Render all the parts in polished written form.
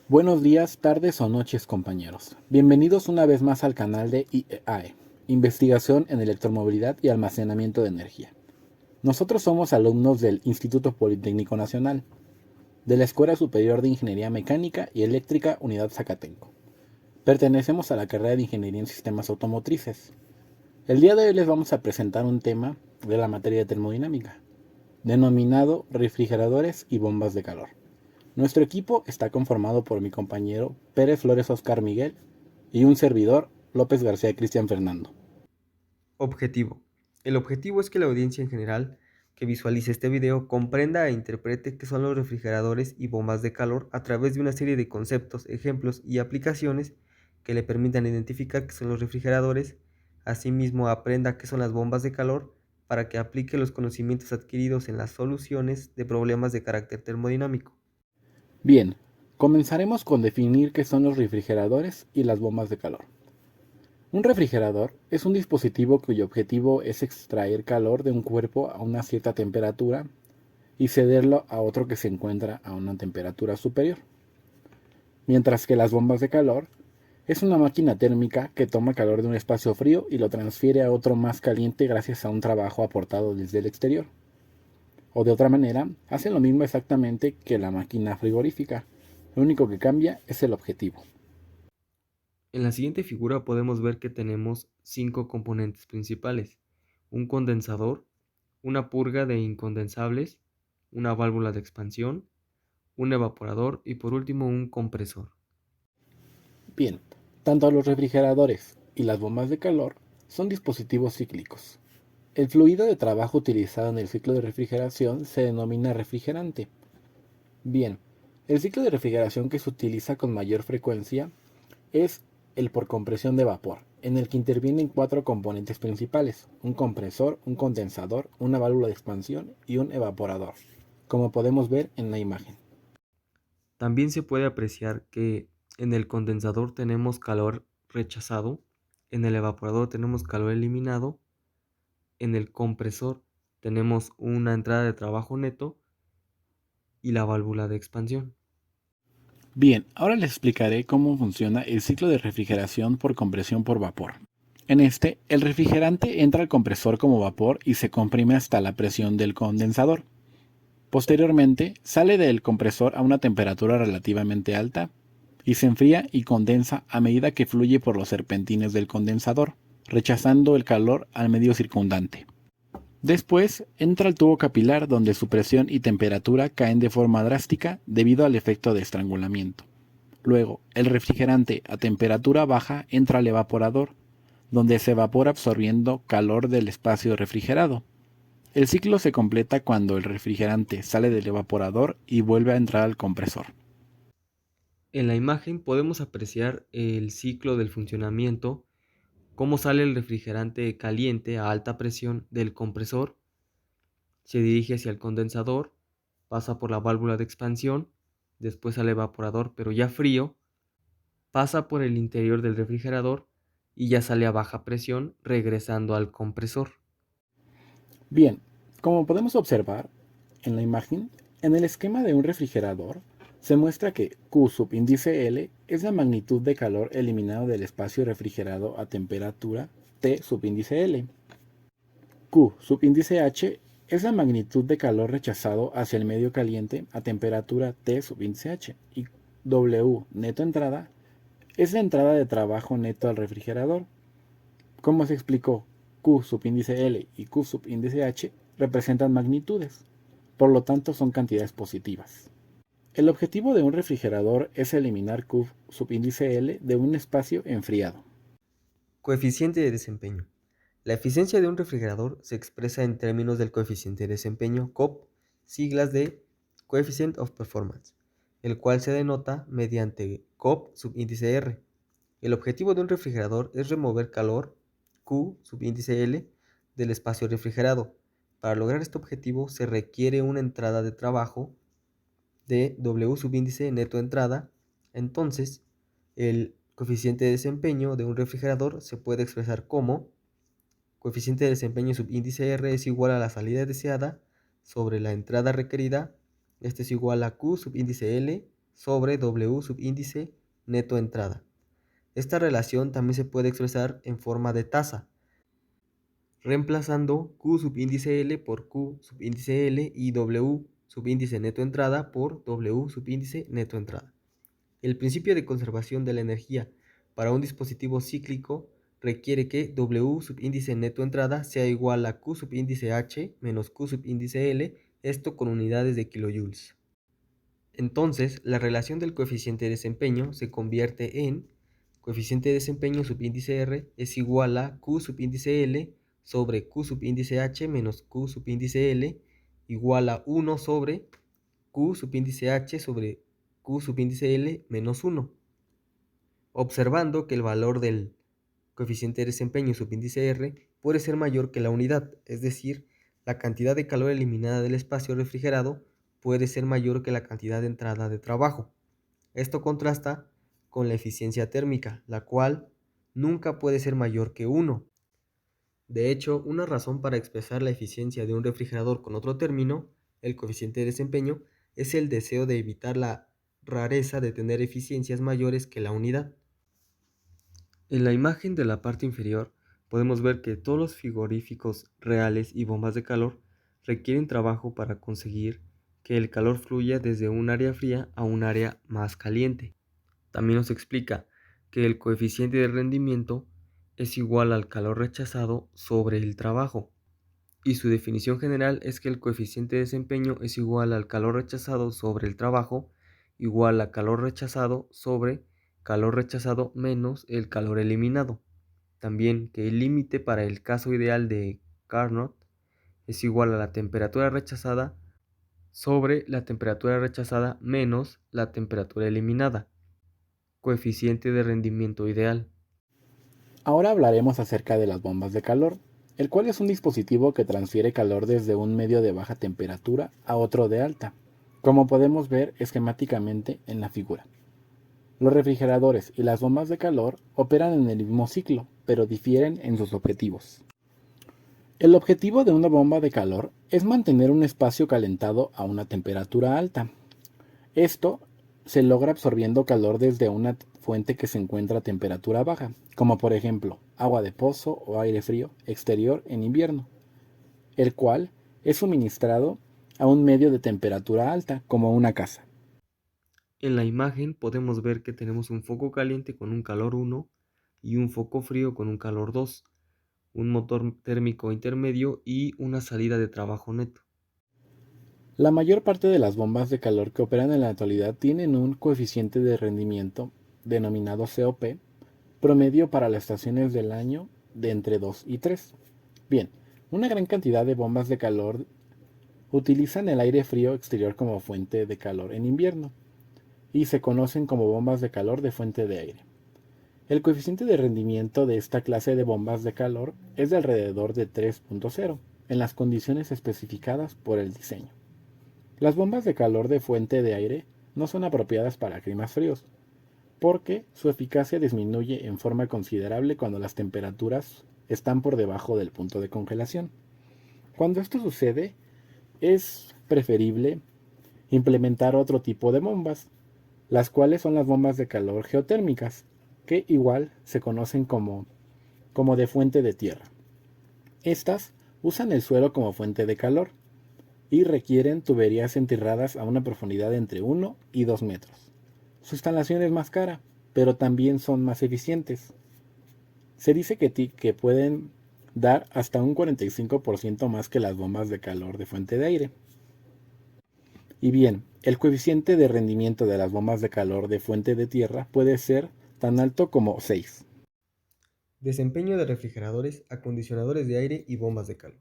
Buenos días, tardes o noches, compañeros. Bienvenidos una vez más al canal de IEAE, Investigación en Electromovilidad y Almacenamiento de Energía. Nosotros somos alumnos del Instituto Politécnico Nacional, de la Escuela Superior de Ingeniería Mecánica y Eléctrica Unidad Zacatenco. Pertenecemos a la carrera de Ingeniería en Sistemas Automotrices. El día de hoy les vamos a presentar un tema de la materia de termodinámica, denominado refrigeradores y bombas de calor. Nuestro equipo está conformado por mi compañero Pérez Flores Oscar Miguel y un servidor López García Cristian Fernando. Objetivo. El objetivo es que la audiencia en general que visualice este video comprenda e interprete qué son los refrigeradores y bombas de calor a través de una serie de conceptos, ejemplos y aplicaciones que le permitan identificar qué son los refrigeradores. Asimismo, aprenda qué son las bombas de calor para que aplique los conocimientos adquiridos en las soluciones de problemas de carácter termodinámico. Bien, comenzaremos con definir qué son los refrigeradores y las bombas de calor. Un refrigerador es un dispositivo cuyo objetivo es extraer calor de un cuerpo a una cierta temperatura y cederlo a otro que se encuentra a una temperatura superior. Mientras que las bombas de calor es una máquina térmica que toma calor de un espacio frío y lo transfiere a otro más caliente gracias a un trabajo aportado desde el exterior. O de otra manera, hace lo mismo exactamente que la máquina frigorífica. Lo único que cambia es el objetivo. En la siguiente figura podemos ver que tenemos 5 componentes principales: un condensador, una purga de incondensables, una válvula de expansión, un evaporador y por último un compresor. Bien, tanto los refrigeradores y las bombas de calor son dispositivos cíclicos. El fluido de trabajo utilizado en el ciclo de refrigeración se denomina refrigerante. Bien, el ciclo de refrigeración que se utiliza con mayor frecuencia es el por compresión de vapor, en el que intervienen cuatro componentes principales: un compresor, un condensador, una válvula de expansión y un evaporador, como podemos ver en la imagen. También se puede apreciar que en el condensador tenemos calor rechazado, en el evaporador tenemos calor eliminado, en el compresor tenemos una entrada de trabajo neto y la válvula de expansión. Bien, ahora les explicaré cómo funciona el ciclo de refrigeración por compresión por vapor. En este, el refrigerante entra al compresor como vapor y se comprime hasta la presión del condensador. Posteriormente, sale del compresor a una temperatura relativamente alta y se enfría y condensa a medida que fluye por los serpentines del condensador, rechazando el calor al medio circundante. Después entra al tubo capilar donde su presión y temperatura caen de forma drástica debido al efecto de estrangulamiento. Luego, el refrigerante a temperatura baja entra al evaporador, donde se evapora absorbiendo calor del espacio refrigerado. El ciclo se completa cuando el refrigerante sale del evaporador y vuelve a entrar al compresor. En la imagen podemos apreciar el ciclo del funcionamiento, cómo sale el refrigerante caliente a alta presión del compresor, se dirige hacia el condensador, pasa por la válvula de expansión, después al evaporador pero ya frío, pasa por el interior del refrigerador y ya sale a baja presión regresando al compresor. Bien, como podemos observar en la imagen, en el esquema de un refrigerador se muestra que Q subíndice L es la magnitud de calor eliminado del espacio refrigerado a temperatura T subíndice L. Q subíndice H es la magnitud de calor rechazado hacia el medio caliente a temperatura T subíndice H. Y W neto entrada es la entrada de trabajo neto al refrigerador. Como se explicó, Q subíndice L y Q subíndice H representan magnitudes, por lo tanto son cantidades positivas. El objetivo de un refrigerador es eliminar Q subíndice L de un espacio enfriado. Coeficiente de desempeño. La eficiencia de un refrigerador se expresa en términos del coeficiente de desempeño COP, siglas de Coefficient of Performance, el cual se denota mediante COP subíndice R. El objetivo de un refrigerador es remover calor Q subíndice L del espacio refrigerado. Para lograr este objetivo se requiere una entrada de trabajo de W subíndice neto entrada. Entonces, el coeficiente de desempeño de un refrigerador se puede expresar como coeficiente de desempeño subíndice R es igual a la salida deseada sobre la entrada requerida. Este es igual a Q subíndice L sobre W subíndice neto entrada. Esta relación también se puede expresar en forma de tasa, reemplazando Q subíndice L por Q subíndice L y W subíndice neto entrada por W subíndice neto entrada. El principio de conservación de la energía para un dispositivo cíclico requiere que W subíndice neto entrada sea igual a Q subíndice H menos Q subíndice L, esto con unidades de kilojoules. Entonces, la relación del coeficiente de desempeño se convierte en coeficiente de desempeño subíndice R es igual a Q subíndice L sobre Q subíndice H menos Q subíndice L igual a 1 sobre Q subíndice H sobre Q subíndice L menos 1, observando que el valor del coeficiente de desempeño subíndice R puede ser mayor que la unidad, es decir, la cantidad de calor eliminada del espacio refrigerado puede ser mayor que la cantidad de entrada de trabajo. Esto contrasta con la eficiencia térmica, la cual nunca puede ser mayor que 1. De hecho, una razón para expresar la eficiencia de un refrigerador con otro término, el coeficiente de desempeño, es el deseo de evitar la rareza de tener eficiencias mayores que la unidad. En la imagen de la parte inferior podemos ver que todos los frigoríficos reales y bombas de calor requieren trabajo para conseguir que el calor fluya desde un área fría a un área más caliente. También nos explica que el coeficiente de rendimiento es igual al calor rechazado sobre el trabajo, y su definición general es que el coeficiente de desempeño es igual al calor rechazado sobre el trabajo igual a calor rechazado sobre calor rechazado menos el calor eliminado. También que el límite para el caso ideal de Carnot es igual a la temperatura rechazada sobre la temperatura rechazada menos la temperatura eliminada. Coeficiente de rendimiento ideal. Ahora hablaremos acerca de las bombas de calor, el cual es un dispositivo que transfiere calor desde un medio de baja temperatura a otro de alta, como podemos ver esquemáticamente en la figura. Los refrigeradores y las bombas de calor operan en el mismo ciclo, pero difieren en sus objetivos. El objetivo de una bomba de calor es mantener un espacio calentado a una temperatura alta. Esto se logra absorbiendo calor desde una fuente que se encuentra a temperatura baja, como por ejemplo agua de pozo o aire frío exterior en invierno, el cual es suministrado a un medio de temperatura alta, como una casa. En la imagen podemos ver que tenemos un foco caliente con un calor 1 y un foco frío con un calor 2, un motor térmico intermedio y una salida de trabajo neto. La mayor parte de las bombas de calor que operan en la actualidad tienen un coeficiente de rendimiento denominado COP promedio para las estaciones del año de entre 2 y 3. Bien, una gran cantidad de bombas de calor utilizan el aire frío exterior como fuente de calor en invierno y se conocen como bombas de calor de fuente de aire. El coeficiente de rendimiento de esta clase de bombas de calor es de alrededor de 3.0 en las condiciones especificadas por el diseño. Las bombas de calor de fuente de aire no son apropiadas para climas fríos, porque su eficacia disminuye en forma considerable cuando las temperaturas están por debajo del punto de congelación. Cuando esto sucede, es preferible implementar otro tipo de bombas, las cuales son las bombas de calor geotérmicas, que igual se conocen como de fuente de tierra. Estas usan el suelo como fuente de calor y requieren tuberías enterradas a una profundidad de entre 1 y 2 metros. Su instalación es más cara, pero también son más eficientes. Se dice que pueden dar hasta un 45% más que las bombas de calor de fuente de aire. Y bien, el coeficiente de rendimiento de las bombas de calor de fuente de tierra puede ser tan alto como 6. Desempeño de refrigeradores, acondicionadores de aire y bombas de calor.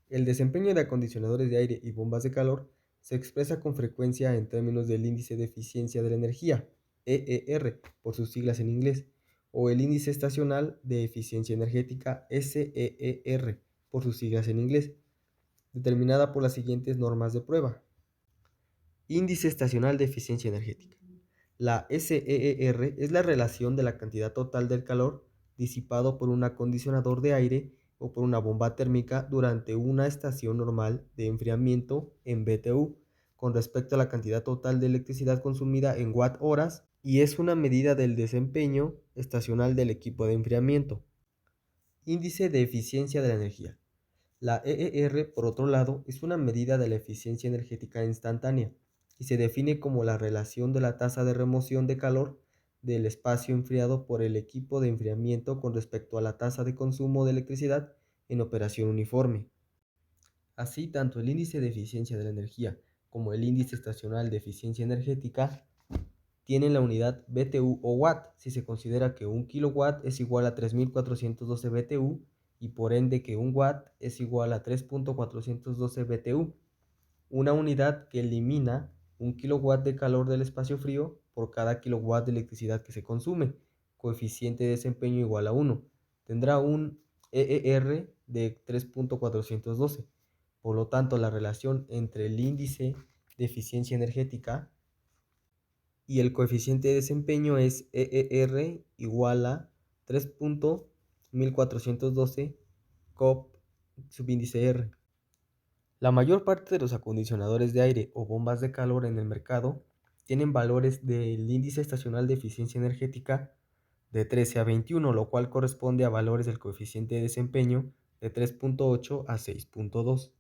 El desempeño de acondicionadores de aire y bombas de calor se expresa con frecuencia en términos del índice de eficiencia de la energía, EER, por sus siglas en inglés, o el índice estacional de eficiencia energética, SEER, por sus siglas en inglés, determinada por las siguientes normas de prueba. Índice estacional de eficiencia energética. La SEER es la relación de la cantidad total del calor disipado por un acondicionador de aire o por una bomba térmica durante una estación normal de enfriamiento en BTU con respecto a la cantidad total de electricidad consumida en watt-horas y es una medida del desempeño estacional del equipo de enfriamiento. Índice de eficiencia de la energía. La EER, por otro lado, es una medida de la eficiencia energética instantánea y se define como la relación de la tasa de remoción de calor del espacio enfriado por el equipo de enfriamiento con respecto a la tasa de consumo de electricidad en operación uniforme. Así, tanto el índice de eficiencia de la energía como el índice estacional de eficiencia energética tienen la unidad BTU o watt, si se considera que un kilowatt es igual a 3412 BTU y por ende que un watt es igual a 3.412 BTU, una unidad que elimina un kilowatt de calor del espacio frío por cada kilowatt de electricidad que se consume, coeficiente de desempeño igual a 1. Tendrá un EER de 3.412. Por lo tanto, la relación entre el índice de eficiencia energética y el coeficiente de desempeño es EER igual a 3.1412 COP subíndice R. La mayor parte de los acondicionadores de aire o bombas de calor en el mercado tienen valores del índice estacional de eficiencia energética de 13 a 21, lo cual corresponde a valores del coeficiente de desempeño de 3.8 a 6.2.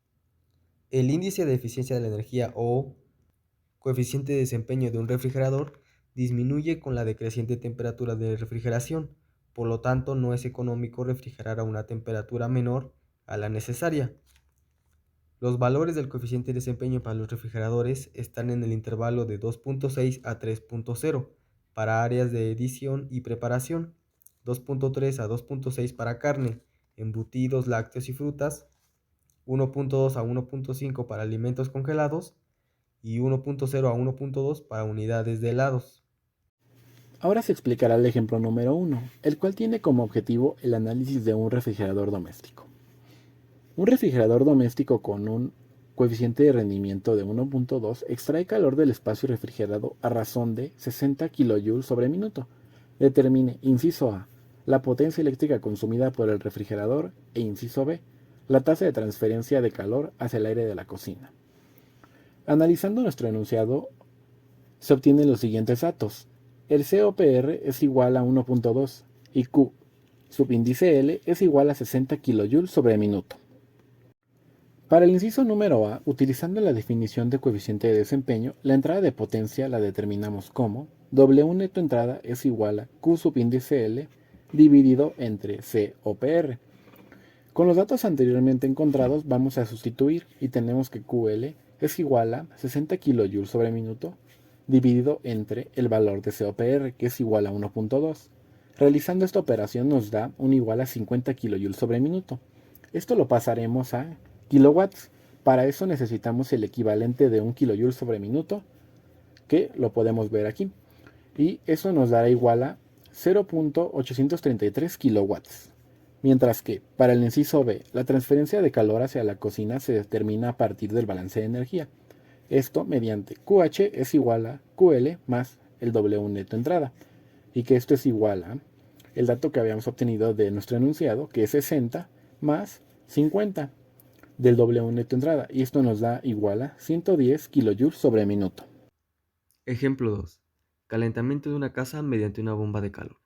El índice de eficiencia de la energía o coeficiente de desempeño de un refrigerador disminuye con la decreciente temperatura de refrigeración, por lo tanto no es económico refrigerar a una temperatura menor a la necesaria. Los valores del coeficiente de desempeño para los refrigeradores están en el intervalo de 2.6 a 3.0 para áreas de edición y preparación, 2.3 a 2.6 para carne, embutidos, lácteos y frutas, 1.2 a 1.5 para alimentos congelados y 1.0 a 1.2 para unidades de helados. Ahora se explicará el ejemplo número 1, el cual tiene como objetivo el análisis de un refrigerador doméstico. Un refrigerador doméstico con un coeficiente de rendimiento de 1.2 extrae calor del espacio refrigerado a razón de 60 kJ sobre minuto. Determine, inciso A, la potencia eléctrica consumida por el refrigerador e inciso B, la tasa de transferencia de calor hacia el aire de la cocina. Analizando nuestro enunciado, se obtienen los siguientes datos. El COPR es igual a 1.2 y Q, subíndice L, es igual a 60 kJ sobre minuto. Para el inciso número A, utilizando la definición de coeficiente de desempeño, la entrada de potencia la determinamos como W neto entrada es igual a Q subíndice L dividido entre COPR. Con los datos anteriormente encontrados vamos a sustituir y tenemos que QL es igual a 60 kJ sobre minuto dividido entre el valor de COPR, que es igual a 1.2. Realizando esta operación nos da un igual a 50 kJ sobre minuto. Esto lo pasaremos a kilowatts. Para eso necesitamos el equivalente de 1 kJ sobre minuto, que lo podemos ver aquí. Y eso nos dará igual a 0.833 kilowatts. Mientras que, para el inciso B, la transferencia de calor hacia la cocina se determina a partir del balance de energía. Esto mediante QH es igual a QL más el W neto entrada. Y que esto es igual a el dato que habíamos obtenido de nuestro enunciado, que es 60 más 50 del W neto entrada. Y esto nos da igual a 110 kJ sobre minuto. Ejemplo 2. Calentamiento de una casa mediante una bomba de calor.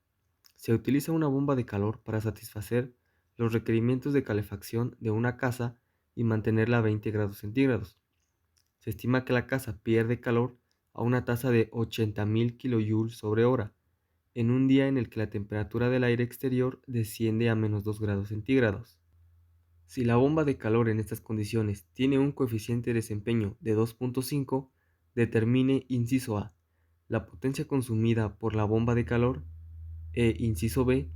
Se utiliza una bomba de calor para satisfacer los requerimientos de calefacción de una casa y mantenerla a 20 grados centígrados. Se estima que la casa pierde calor a una tasa de 80.000 kJ sobre hora, en un día en el que la temperatura del aire exterior desciende a menos 2 grados centígrados. Si la bomba de calor en estas condiciones tiene un coeficiente de desempeño de 2.5, determine, inciso A, la potencia consumida por la bomba de calor e, inciso B,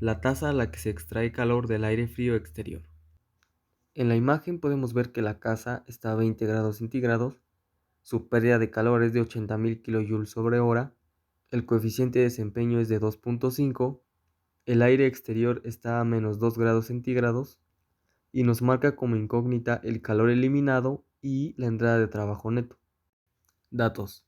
la tasa a la que se extrae calor del aire frío exterior. En la imagen podemos ver que la casa está a 20 grados centígrados, su pérdida de calor es de 80.000 kJ sobre hora, el coeficiente de desempeño es de 2.5, el aire exterior está a menos 2 grados centígrados y nos marca como incógnita el calor eliminado y la entrada de trabajo neto. Datos.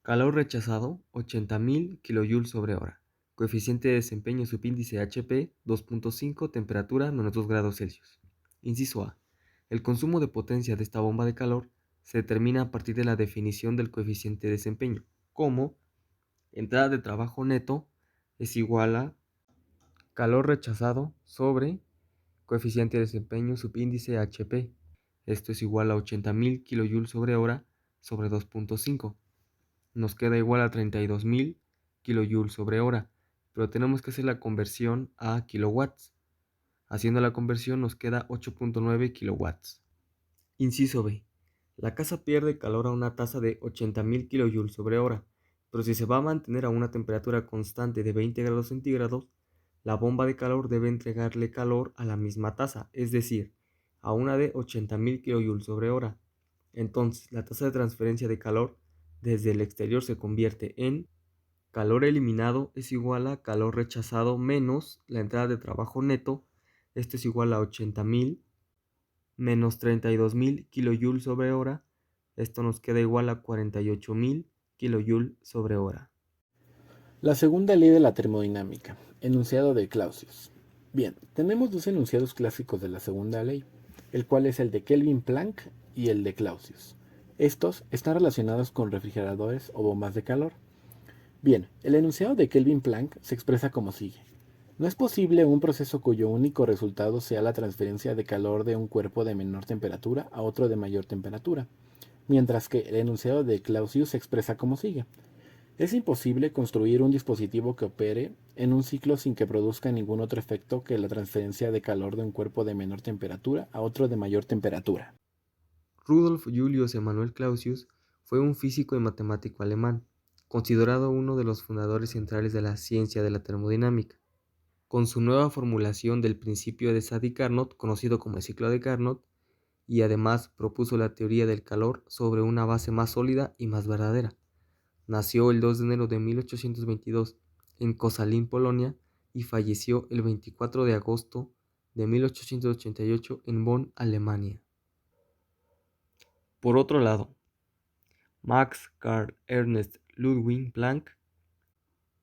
Calor rechazado 80.000 kJ sobre hora. Coeficiente de desempeño subíndice HP 2.5, temperatura menos 2 grados Celsius. Inciso A. El consumo de potencia de esta bomba de calor se determina a partir de la definición del coeficiente de desempeño, como entrada de trabajo neto es igual a calor rechazado sobre coeficiente de desempeño subíndice HP. Esto es igual a 80.000 kJ sobre hora sobre 2.5. Nos queda igual a 32.000 kJ sobre hora, pero tenemos que hacer la conversión a kilowatts. Haciendo la conversión nos queda 8.9 kilowatts. Inciso B. La casa pierde calor a una tasa de 80.000 kJ sobre hora, pero si se va a mantener a una temperatura constante de 20 grados centígrados, la bomba de calor debe entregarle calor a la misma tasa, es decir, a una de 80.000 kJ sobre hora. Entonces, la tasa de transferencia de calor desde el exterior se convierte en calor eliminado es igual a calor rechazado menos la entrada de trabajo neto. Esto es igual a 80.000 menos 32.000 kJ sobre hora. Esto nos queda igual a 48.000 kJ sobre hora. La segunda ley de la termodinámica, enunciado de Clausius. Bien, tenemos dos enunciados clásicos de la segunda ley, el cual es el de Kelvin-Planck y el de Clausius. Estos están relacionados con refrigeradores o bombas de calor. Bien, el enunciado de Kelvin-Planck se expresa como sigue. No es posible un proceso cuyo único resultado sea la transferencia de calor de un cuerpo de menor temperatura a otro de mayor temperatura, mientras que el enunciado de Clausius se expresa como sigue. Es imposible construir un dispositivo que opere en un ciclo sin que produzca ningún otro efecto que la transferencia de calor de un cuerpo de menor temperatura a otro de mayor temperatura. Rudolf Julius Emanuel Clausius fue un físico y matemático alemán, considerado uno de los fundadores centrales de la ciencia de la termodinámica. Con su nueva formulación del principio de Sadi-Carnot, conocido como el ciclo de Carnot, y además propuso la teoría del calor sobre una base más sólida y más verdadera. Nació el 2 de enero de 1822 en Koszalin, Polonia, y falleció el 24 de agosto de 1888 en Bonn, Alemania. Por otro lado, Max Carl Ernst Ludwig Planck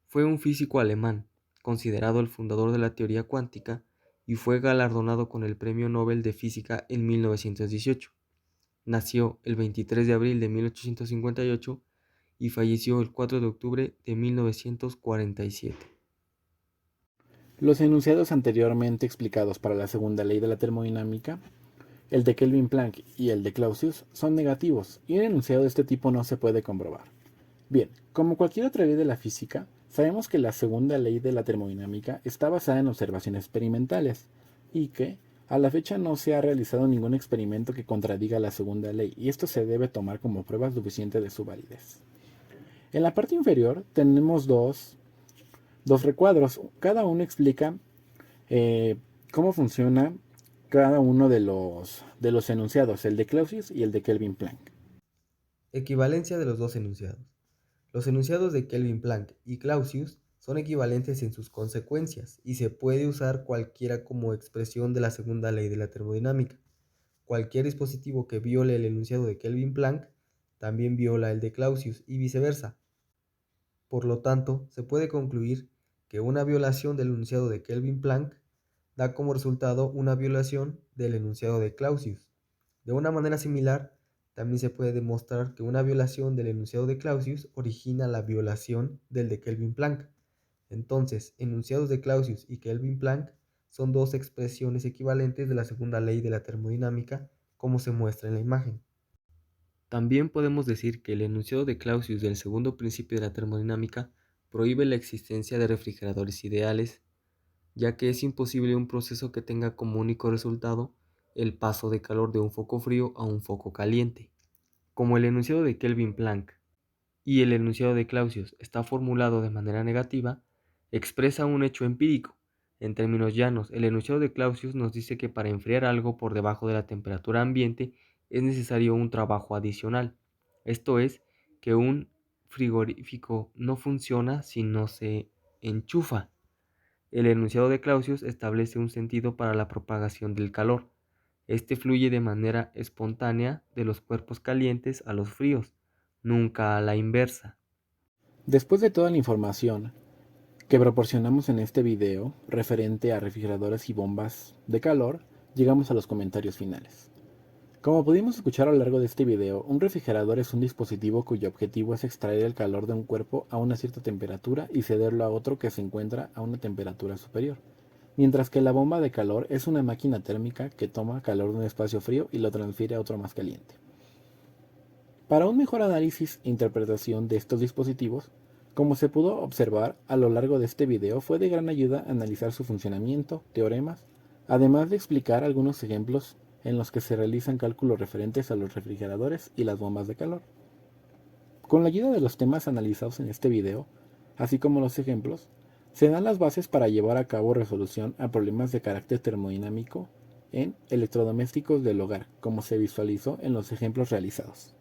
fue un físico alemán, considerado el fundador de la teoría cuántica, y fue galardonado con el Premio Nobel de Física en 1918. Nació el 23 de abril de 1858 y falleció el 4 de octubre de 1947. Los enunciados anteriormente explicados para la segunda ley de la termodinámica, el de Kelvin-Planck y el de Clausius, son negativos, y un enunciado de este tipo no se puede comprobar. Bien, como cualquier otra ley de la física, sabemos que la segunda ley de la termodinámica está basada en observaciones experimentales, y que, a la fecha, no se ha realizado ningún experimento que contradiga la segunda ley, y esto se debe tomar como prueba suficiente de su validez. En la parte inferior tenemos dos recuadros, cada uno explica cómo funciona cada uno de los enunciados, el de Clausius y el de Kelvin-Planck. Equivalencia de los dos enunciados. Los enunciados de Kelvin-Planck y Clausius son equivalentes en sus consecuencias y se puede usar cualquiera como expresión de la segunda ley de la termodinámica. Cualquier dispositivo que viole el enunciado de Kelvin-Planck también viola el de Clausius y viceversa. Por lo tanto, se puede concluir que una violación del enunciado de Kelvin-Planck da como resultado una violación del enunciado de Clausius. De una manera similar, también se puede demostrar que una violación del enunciado de Clausius origina la violación del de Kelvin-Planck. Entonces, enunciados de Clausius y Kelvin-Planck son dos expresiones equivalentes de la segunda ley de la termodinámica, como se muestra en la imagen. También podemos decir que el enunciado de Clausius del segundo principio de la termodinámica prohíbe la existencia de refrigeradores ideales, ya que es imposible un proceso que tenga como único resultado el paso de calor de un foco frío a un foco caliente. Como el enunciado de Kelvin-Planck y el enunciado de Clausius está formulado de manera negativa, expresa un hecho empírico. En términos llanos, el enunciado de Clausius nos dice que para enfriar algo por debajo de la temperatura ambiente es necesario un trabajo adicional. Esto es, que un frigorífico no funciona si no se enchufa. El enunciado de Clausius establece un sentido para la propagación del calor. Este fluye de manera espontánea de los cuerpos calientes a los fríos, nunca a la inversa. Después de toda la información que proporcionamos en este video referente a refrigeradores y bombas de calor, llegamos a los comentarios finales. Como pudimos escuchar a lo largo de este video, un refrigerador es un dispositivo cuyo objetivo es extraer el calor de un cuerpo a una cierta temperatura y cederlo a otro que se encuentra a una temperatura superior, mientras que la bomba de calor es una máquina térmica que toma calor de un espacio frío y lo transfiere a otro más caliente. Para un mejor análisis e interpretación de estos dispositivos, como se pudo observar a lo largo de este video, fue de gran ayuda analizar su funcionamiento, teoremas, además de explicar algunos ejemplos en los que se realizan cálculos referentes a los refrigeradores y las bombas de calor. Con la ayuda de los temas analizados en este video, así como los ejemplos, se dan las bases para llevar a cabo resolución a problemas de carácter termodinámico en electrodomésticos del hogar, como se visualizó en los ejemplos realizados.